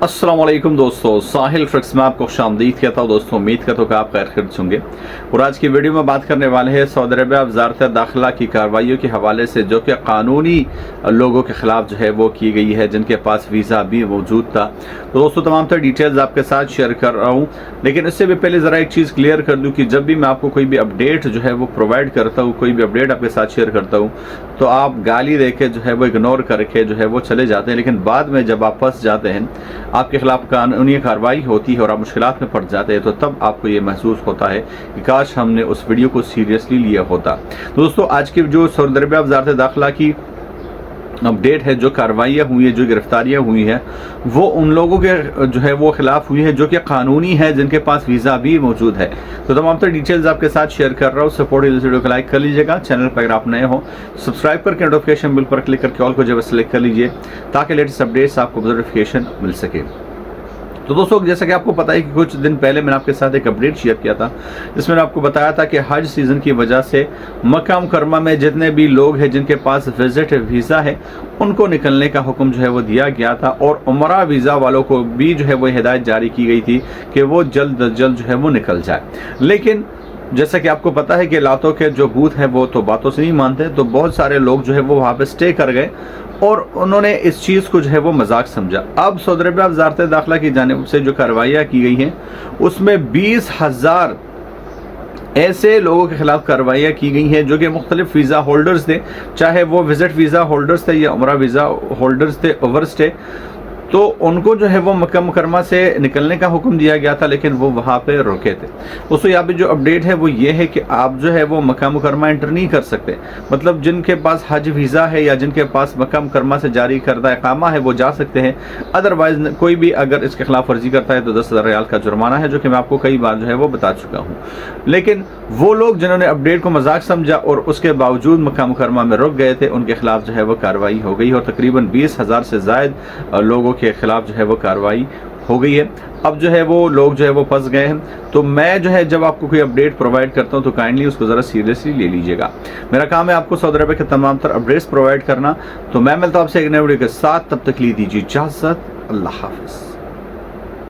अस्सलाम वालेकुम दोस्तों, साहिल फ्रिक्स में आपको खुशामदीद कहता हूँ। दोस्तों उम्मीद करता हूँ कि आप खैर खैरियत होंगे और आज की वीडियो में बात करने वाले हैं सऊदी अरबिया वज़ारत दाखिला की कार्रवाइयों के हवाले से, जो कि कानूनी लोगों के ख़िलाफ़ जो है वो की गई है, जिनके पास वीज़ा भी मौजूद था। तो दोस्तों तमाम तर डिटेल्स आपके साथ शेयर कर रहा हूँ, लेकिन इससे भी पहले ज़रा एक चीज़ क्लियर कर दूँ कि जब भी मैं आपको कोई भी अपडेट जो है वो प्रोवाइड करता हूँ, कोई भी अपडेट आपके साथ शेयर करता हूँ, तो आप गाली दे के जो है वो इग्नोर करके जो है वो चले जाते हैं, लेकिन बाद में जब आप फंस जाते हैं, आपके खिलाफ कानूनी कार्रवाई होती है और आप मुश्किलात में पड़ जाते हैं, तो तब आपको ये महसूस होता है कि काश हमने उस वीडियो को सीरियसली लिया होता। दोस्तों आज की जो सऊदी अरबिया वज़ारत दाखिला की अपडेट है, जो कार्रवाइयाँ हुई है, जो गिरफ्तारियाँ हुई हैं, वो उन लोगों के जो है वो खिलाफ हुई है जो कि कानूनी है, जिनके पास वीज़ा भी मौजूद है। तो तमाम तर डिटेल्स आपके साथ शेयर कर रहा हूँ। सपोर्ट इस वीडियो को लाइक कर लीजिएगा, चैनल पर अगर आप नए हो सब्सक्राइब करके नोटिफिकेशन बिल पर क्लिक करके ऑल को जो है सेलेक्ट कर लीजिए, ताकि लेटेस्ट अपडेट्स आपको नोटिफिकेशन मिल सके। तो दोस्तों जैसा कि आपको पता है कि कुछ दिन पहले मैंने आपके साथ एक अपडेट शेयर किया था, जिसमें आपको बताया था कि हज सीज़न की वजह से मक्का मुकर्रमा में जितने भी लोग हैं जिनके पास विजिट वीज़ा है, उनको निकलने का हुक्म जो है वो दिया गया था, और उमरा वीज़ा वालों को भी जो है वो हिदायत जारी की गई थी कि वो जल्द अज जल्द जो है वो निकल जाए। लेकिन जैसा कि आपको पता है कि लातों के जो बूथ हैं वो तो बातों से नहीं मानते, तो बहुत सारे लोग जो है वो वहाँ पे स्टे कर गए और उन्होंने इस चीज़ को जो है वो मजाक समझा। अब सऊदी अरबिया वज़ारत दाखिला की जानिब से जो कार्रवाइयाँ की गई हैं, उसमें 20,000 ऐसे लोगों के खिलाफ कार्रवाइयाँ की गई हैं जो कि मुख्तलिफ वीज़ा होल्डर्स थे, चाहे वो विजिट वीज़ा होल्डर्स थे या उमरा वीज़ा होल्डर्स थे, ओवर्स थे। तो उनको जो है वो मक्का मुकरमा से निकलने का हुक्म दिया गया था, लेकिन वो वहाँ पे रुके थे। दोस्तों यहाँ पे जो अपडेट है वो ये है कि आप जो है वो मक्का मुकरमा एंटर नहीं कर सकते। मतलब जिनके पास हज वीज़ा है या जिनके पास मक्का मुकरमा से जारी करदा इकामा है वो जा सकते हैं, अदरवाइज कोई भी अगर इसके खिलाफ वर्जी करता है तो 10,000 रियाल का जुर्माना है, जो कि मैं आपको कई बार जो है वो बता चुका हूँ। लेकिन वो लोग जिन्होंने अपडेट को मजाक समझा और उसके बावजूद मक्का मुकरमा में रुक गए थे, उनके खिलाफ जो है वो कार्रवाई हो गई और तकरीबन 20,000 से ज़ायद लोगों के खिलाफ जो है वो कार्रवाई हो गई है। अब जो है वो लोग जो है वो फंस गए हैं। तो मैं जो है जब आपको कोई अपडेट प्रोवाइड करता हूं तो काइंडली उसको ज़रा सीरियसली ले लीजिएगा। मेरा काम है आपको सऊदी अरबिया के तमाम तर अपडेट्स प्रोवाइड करना। तो मैं मिलता हूं आपसे एक नए वीडियो के साथ, तब तक ली दीजिए इजाज़त। अल्लाह हाफ़िज़।